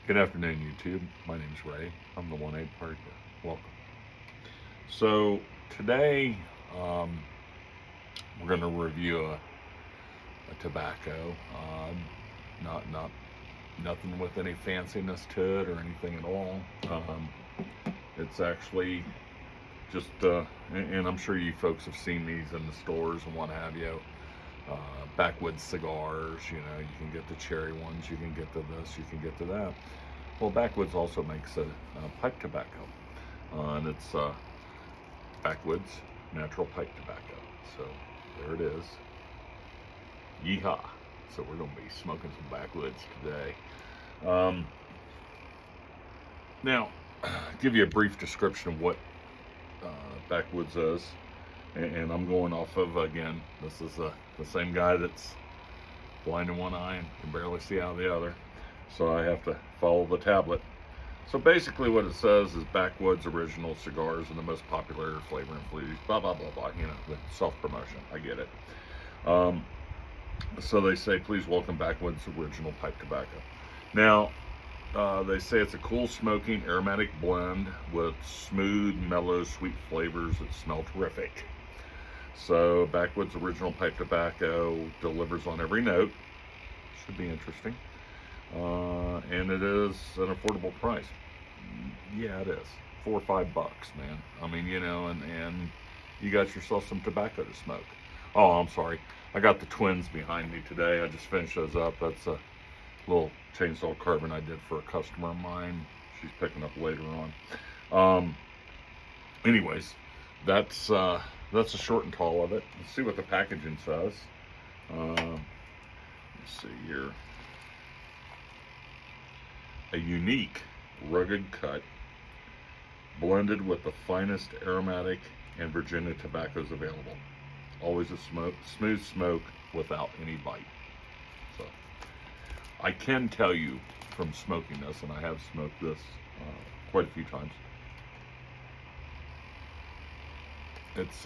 Good afternoon, YouTube. My name is Ray. I'm the 1-8 partner. Welcome. So today um, we're going to review a tobacco. Not nothing with any fanciness to it or anything at all. It's actually just, and I'm sure you folks have seen these in the stores and what have you. Backwoods cigars. You can get the cherry ones. You can get to this. You can get to that. Well, Backwoods also makes a pipe tobacco, and it's Backwoods natural pipe tobacco. So there it is. Yeehaw! So we're going to be smoking some Backwoods today. Um, Now, give you a brief description of what Backwoods is, and I'm going off of, again, this is the same guy that's blind in one eye and can barely see out of the other, so I have to follow the tablet. So basically what it says is Backwoods original cigars and the most popular flavor and flavors, blah, blah, blah, blah, the self-promotion, I get it. Um, so they say, please welcome Backwoods original pipe tobacco. Now, they say it's a cool smoking aromatic blend with smooth, mellow, sweet flavors that smell terrific. So Backwoods original pipe tobacco delivers on every note. Should be interesting. And it is an affordable price. Yeah, it is. $4 or $5, man. I mean, and you got yourself some tobacco to smoke. Oh, I'm sorry. I got the twins behind me today. I just finished those up. That's a little chainsaw carving I did for a customer of mine. She's picking up later on. Anyways, that's a short and tall of it. Let's see what the packaging says. Let's see here. A unique, rugged cut, blended with the finest aromatic and Virginia tobaccos available. Always a smooth smoke without any bite. So, I can tell you from smoking this, and I have smoked this quite a few times. It's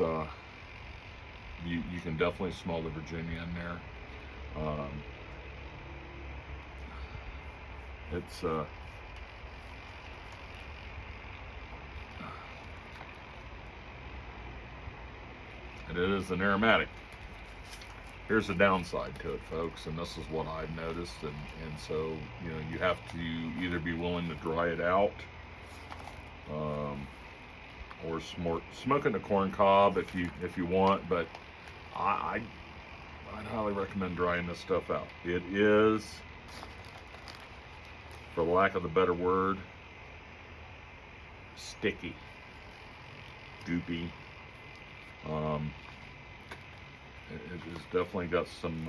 you can definitely smell the Virginia in there. It's and it is an aromatic. Here's the downside to it, folks, and this is what I've noticed, and so you have to either be willing to dry it out, or smoke in the corn cob if you want, but I'd highly recommend drying this stuff out. It is, for lack of a better word, sticky, goopy. It has definitely got some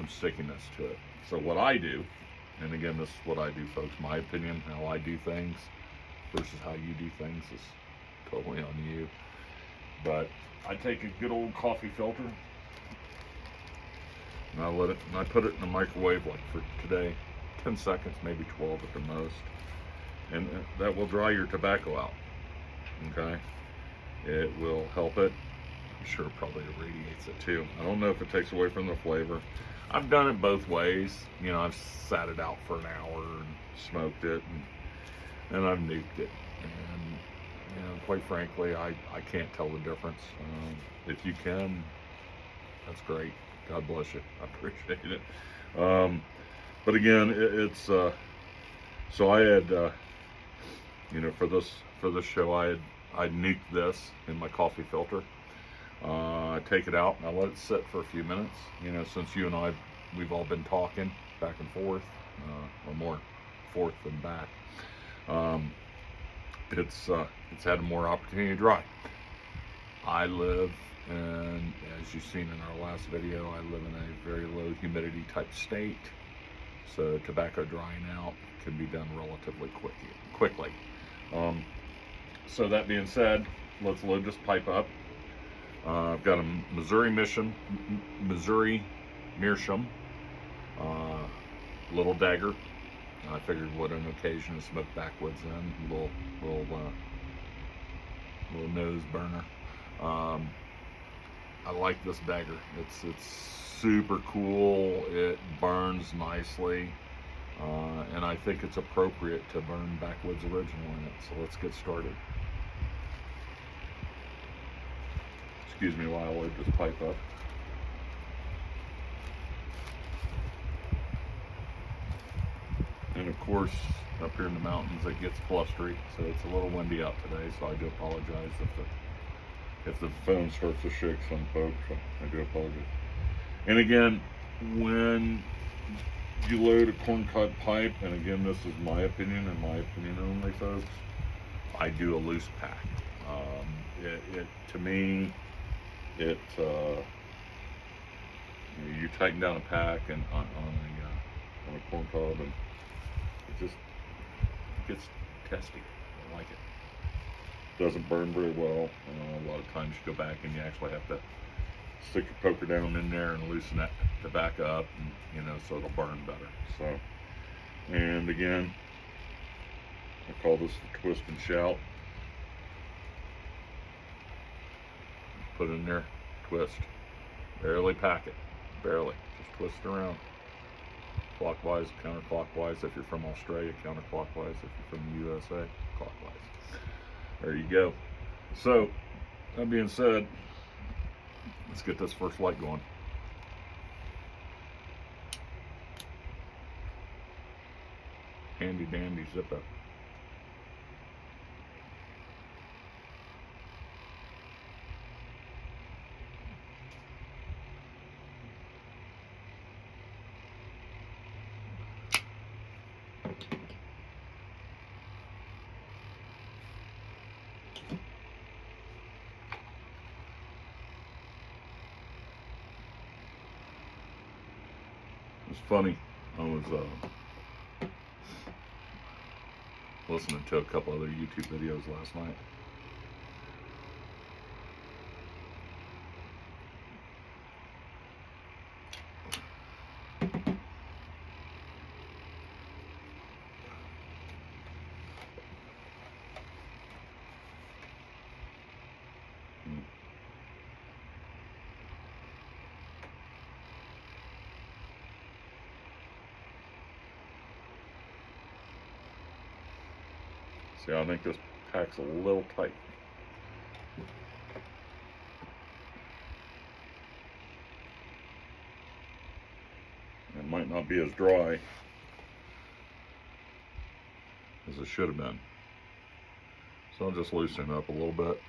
stickiness to it. So what I do, and again, this is what I do, folks. My opinion, how I do things versus how you do things is totally on you. But I take a good old coffee filter, and I put it in the microwave, like for today, 10 seconds, maybe 12 at the most, and that will dry your tobacco out. Okay, it will help it. I'm sure it probably irradiates it too. I don't know if it takes away from the flavor. I've done it both ways. I've sat it out for an hour and smoked it, and I've nuked it. And quite frankly, I can't tell the difference. If you can, that's great. God bless you. I appreciate it. But again, it's so I had for this show I nuked this in my coffee filter. I take it out and I let it sit for a few minutes. Since you and we've all been talking back and forth, or more forth than back. It's had more opportunity to dry. I live, and as you've seen in our last video, I live in a very low humidity type state, so tobacco drying out can be done relatively quickly. So that being said, let's load this pipe up. I've got a Missouri Meerschaum little dagger. I figured what an occasion to smoke Backwoods in, little nose burner. I like this dagger. It's super cool. It burns nicely, I think it's appropriate to burn Backwoods original in it. So let's get started. Excuse me while I load this pipe up. And of course, up here in the mountains, it gets blustery, so it's a little windy out today. So I do apologize if the phone starts to shake some folks. I do apologize. And again, when you load a corncob pipe, and again, this is my opinion and my opinion only, folks, I do a loose pack. It to me, it you tighten down a pack and on a corncob, and it just gets testy. I like it. Doesn't burn very well. A lot of times you go back and you actually have to stick your poker down in there and loosen that to back up, and so it'll burn better. So, and again, I call this the twist and shout. Put it in there, twist, barely pack it, barely, just twist it around, clockwise, counterclockwise. If you're from Australia, counterclockwise. If you're from the USA, clockwise. There you go. So, that being said, let's get this first light going. Handy dandy Zippo. It's funny, I was listening to a couple other YouTube videos last night. See, I think this pack's a little tight. It might not be as dry as it should have been. So I'll just loosen it up a little bit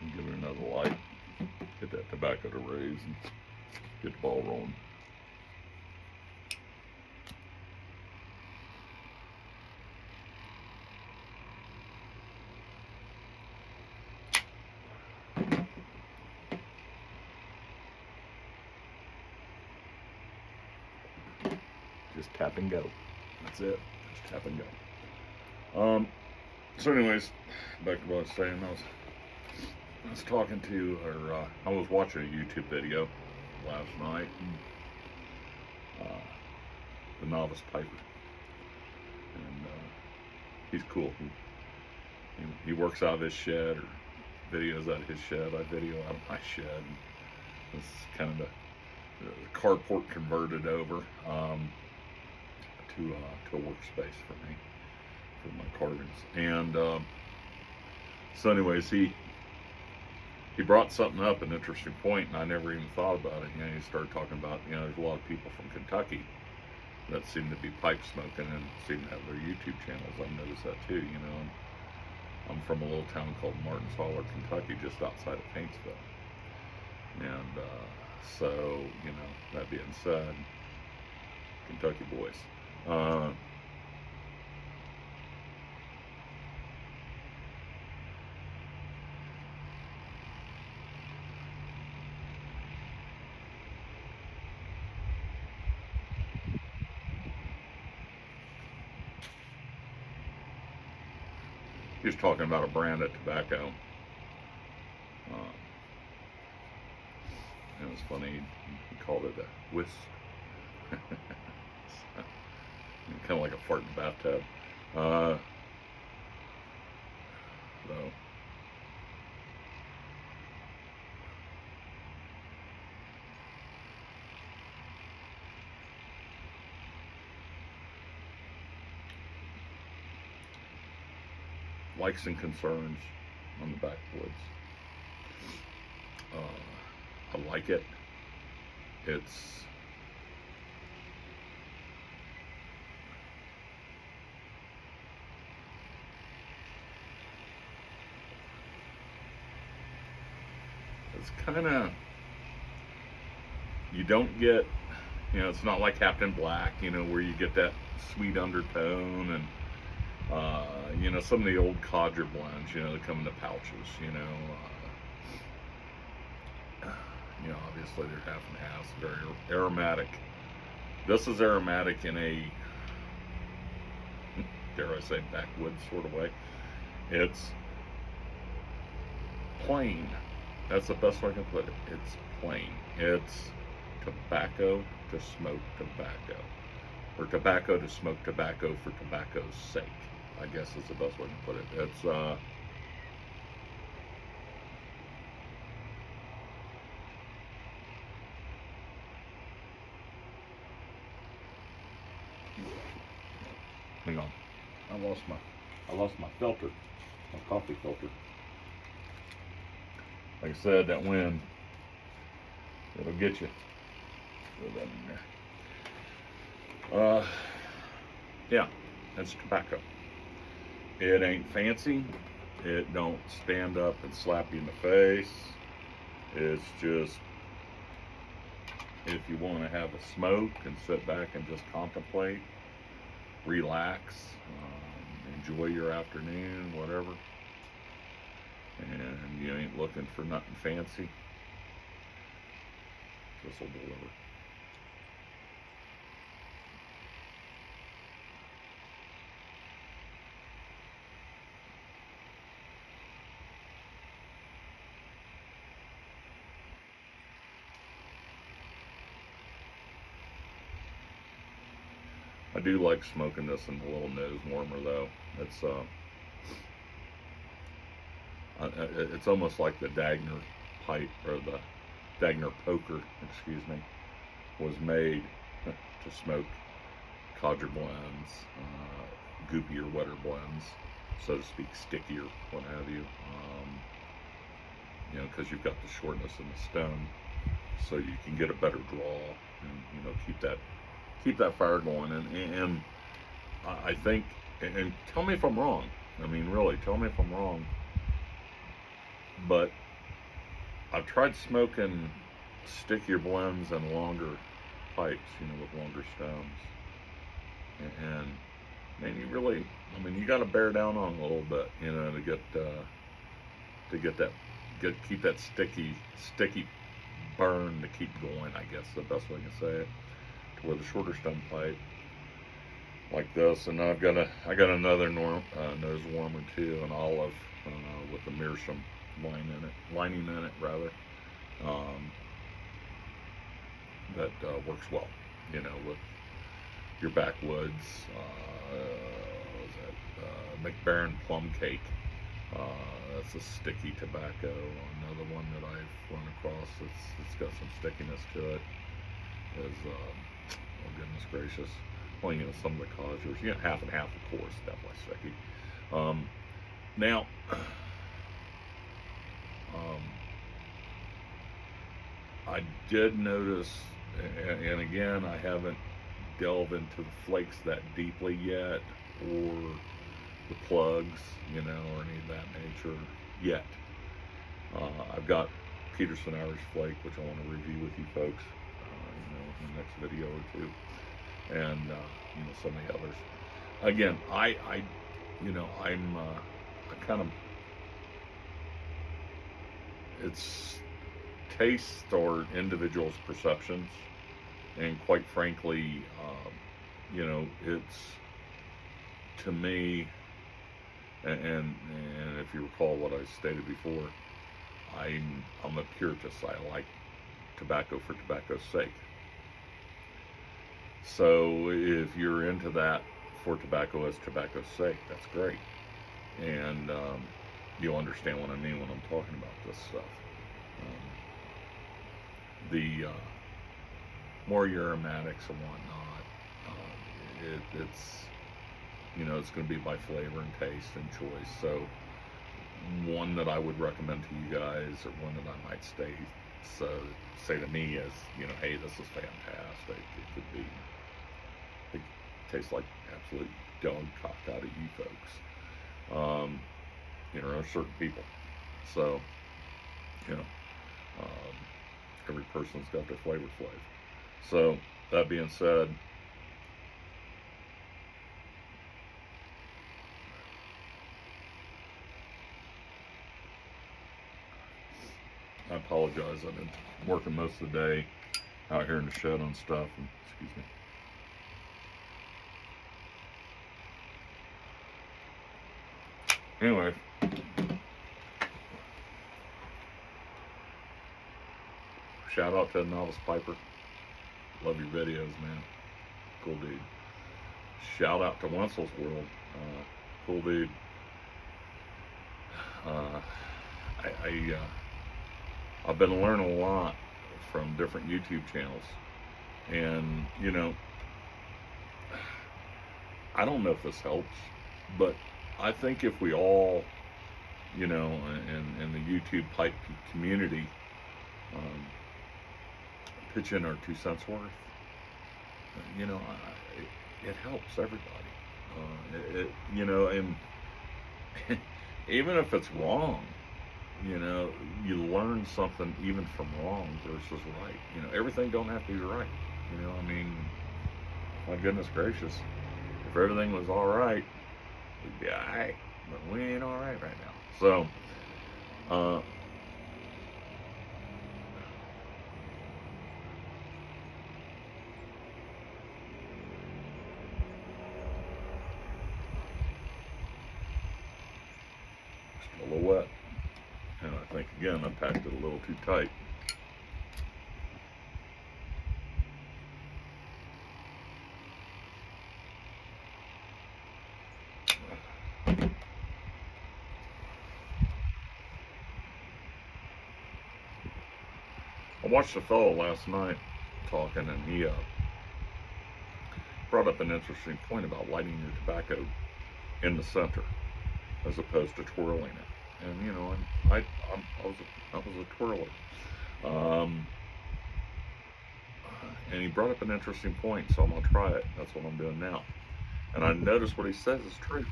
and give it another light. Get that tobacco to raise and get the ball rolling. Just tap and go. That's it. Just tap and go. So anyways, back to what I was saying. I was talking to, or I was watching a YouTube video last night. And, the novice piper, and he's cool. He works out of his shed, or videos out of his shed. I video out of my shed. And this is kind of the carport converted over. To a workspace for me, for my carvings. And so anyways, he brought something up, an interesting point, and I never even thought about it. He started talking about, there's a lot of people from Kentucky that seem to be pipe smoking and seem to have their YouTube channels. I've noticed that too. I'm from a little town called Martin's Holler, Kentucky, just outside of Paintsville. And so, that being said, Kentucky boys. He was talking about a brand of tobacco. It was funny, he called it a wisp. Kind of like a fart in the bathtub. So likes and concerns on the Backwoods. I like it. It's kind of, you don't get, it's not like Captain Black, where you get that sweet undertone and, some of the old codger blends, that come in the pouches, obviously they're half and half, very aromatic. This is aromatic in a, dare I say, backwoods sort of way. It's plain. That's the best way I can put it. It's plain. It's tobacco to smoke tobacco. Or tobacco to smoke tobacco for tobacco's sake, I guess is the best way to put it. It's, hang on. I lost my filter, my coffee filter. Like I said, that wind, it'll get you. Throw that in there. Yeah, that's tobacco. It ain't fancy. It don't stand up and slap you in the face. It's just, if you want to have a smoke and sit back and just contemplate, relax, enjoy your afternoon, whatever, and you ain't looking for nothing fancy, this will deliver. I do like smoking this in a little nose warmer though. It's almost like the Dagner pipe, or the Dagner poker, excuse me, was made to smoke codger blends, goopier, wetter blends, so to speak, stickier, what have you. Because you've got the shortness in the stone, so you can get a better draw and keep that fire going. And I think, and tell me if I'm wrong. I mean, really, tell me if I'm wrong. But I've tried smoking stickier blends and longer pipes, with longer stones. And man, you got to bear down on it a little bit, keep that sticky burn to keep going. I guess the best way to say it. To where the shorter stone pipe, like this, and I got another nose warmer too, an olive with a meerschaum lining in it rather. That works well, with your Backwoods. McBaron plum cake. That's a sticky tobacco. Another one that I've run across it's got some stickiness to it is, oh goodness gracious. Well, some of the codgers, half and half, of course, definitely sticky. Now, I did notice, and again, I haven't delved into the flakes that deeply yet, or the plugs, or any of that nature yet. I've got Peterson Irish Flake, which I want to review with you folks, in the next video or two, and some of the others. Again, I kind of, it's taste or individual's perceptions, and quite frankly, it's, to me, and if you recall what I stated before, I'm a purist. I like tobacco for tobacco's sake. So if you're into that for tobacco as tobacco's sake, that's great, and you'll understand what I mean when I'm talking about this stuff. The more your aromatics and whatnot, You know, it's going to be by flavor and taste and choice. So one that I would recommend to you guys, or one that I might say to me is, you know, hey, this is fantastic. It could be, it tastes like absolute dog cocked out of you folks. You know, there are certain people. So, you know, um, every person's got their flavor flav. So that being said, I apologize. I've been working most of the day out here in the shed on stuff. And, excuse me. Anyway, shout out to Novice Piper. Love your videos, man. Cool dude. Shout out to Wenzel's World. Cool dude. Uh, I've been learning a lot from different YouTube channels, and you know, I don't know if this helps, but I think if we all, you know, in the YouTube pipe community, um, pitch in our 2 cents worth, you know, it helps everybody. You know, and even if it's wrong, you know, you learn something even from wrong versus right. You know, everything don't have to be right. You know, I mean, my goodness gracious, if everything was all right, we'd be all right, but we ain't all right right now. So, uh, just a little wet, and I think again I packed it a little too tight. I watched a fellow last night talking, and he brought up an interesting point about lighting your tobacco in the center as opposed to twirling it. And you know, I was a twirler. Um, and he brought up an interesting point, so I'm gonna try it. That's what I'm doing now. And I noticed what he says is true.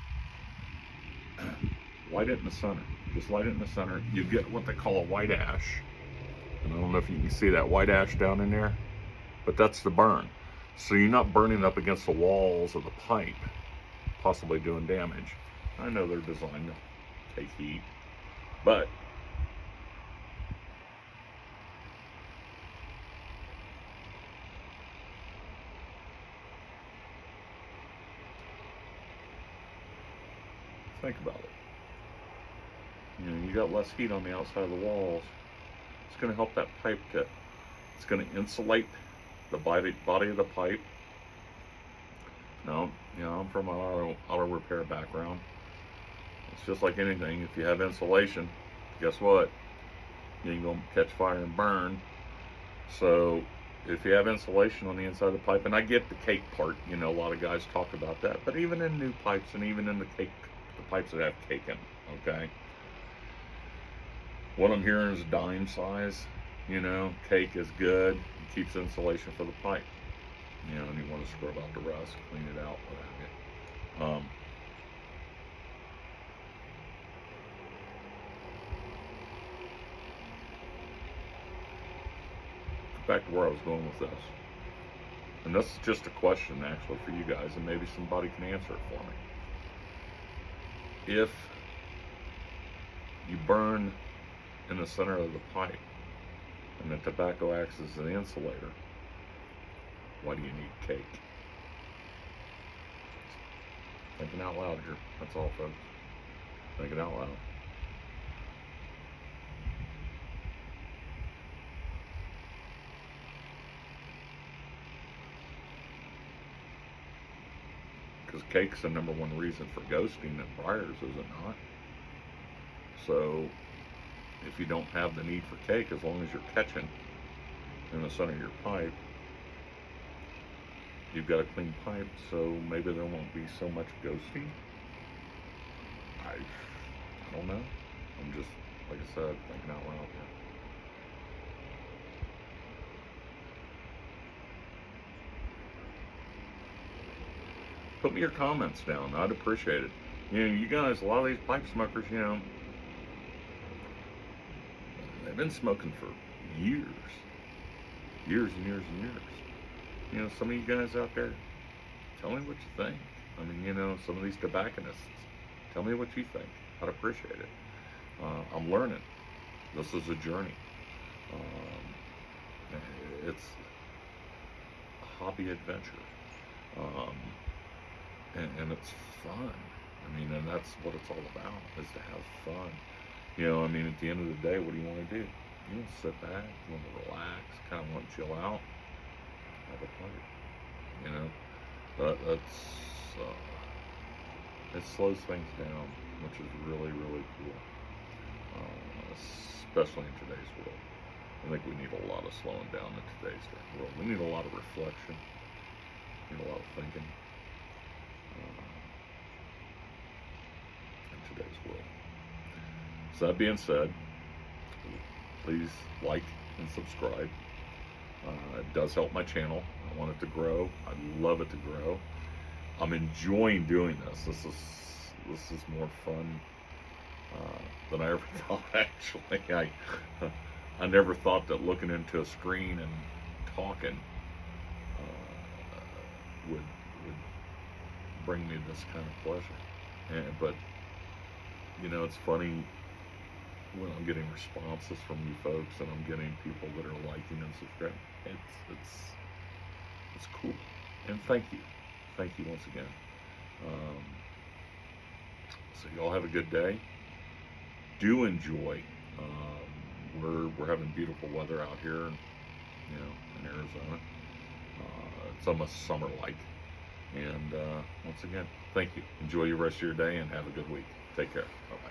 Light it in the center. Just light it in the center. You get what they call a white ash. And I don't know if you can see that white ash down in there, but that's the burn. So you're not burning up against the walls of the pipe, possibly doing damage. I know they're designed to take heat, but think about it. You know, you got less heat on the outside of the walls. It's going to help that pipe tip. It's going to insulate the body of the pipe. Now, you know, I'm from an auto repair background. It's just like anything. If you have insulation, guess what? You ain't going to catch fire and burn. So if you have insulation on the inside of the pipe, and I get the cake part, you know, a lot of guys talk about that, but even in new pipes and even in the pipes that have cake in, okay? What I'm hearing is dime size, you know, cake is good, it keeps insulation for the pipe, you know, and you want to scrub out the rust, clean it out, what have you. Back to where I was going with this. And this is just a question actually for you guys, and maybe somebody can answer it for me. If you burn in the center of the pipe and the tobacco acts as an insulator, why do you need cake? Thinking out loud here. That's all, folks. Thinking out loud. Because cake's the number one reason for ghosting in briars, is it not? So if you don't have the need for cake, as long as you're catching in the center of your pipe, you've got a clean pipe, so maybe there won't be so much ghosting. I don't know. I'm just, like I said, thinking out loud here. Put me your comments down. I'd appreciate it. You know, you guys, a lot of these pipe smokers, you know, they've been smoking for years. Years and years and years. You know, some of you guys out there, tell me what you think. I mean, you know, some of these tobacconists, tell me what you think. I'd appreciate it. I'm learning. This is a journey. It's a hobby adventure. Um, and it's fun. I mean, and that's what it's all about, is to have fun. You know, I mean, at the end of the day, what do you want to do? You want to sit back, you want to relax, kind of want to chill out, have a party. You know, it slows things down, which is really, really cool, especially in today's world. I think we need a lot of slowing down in today's world. We need a lot of reflection, we need a lot of thinking in today's world. So that being said, please like and subscribe. It does help my channel. I want it to grow. I love it to grow. I'm enjoying doing this. This is more fun than I ever thought. Actually, I never thought that looking into a screen and talking would bring me this kind of pleasure. But you know, it's funny when I'm getting responses from you folks, and I'm getting people that are liking and subscribing. It's cool, and thank you once again. So y'all have a good day. Do enjoy. We're having beautiful weather out here, you know, in Arizona. It's almost summer-like. And once again, thank you. Enjoy your rest of your day and have a good week. Take care. Bye-bye.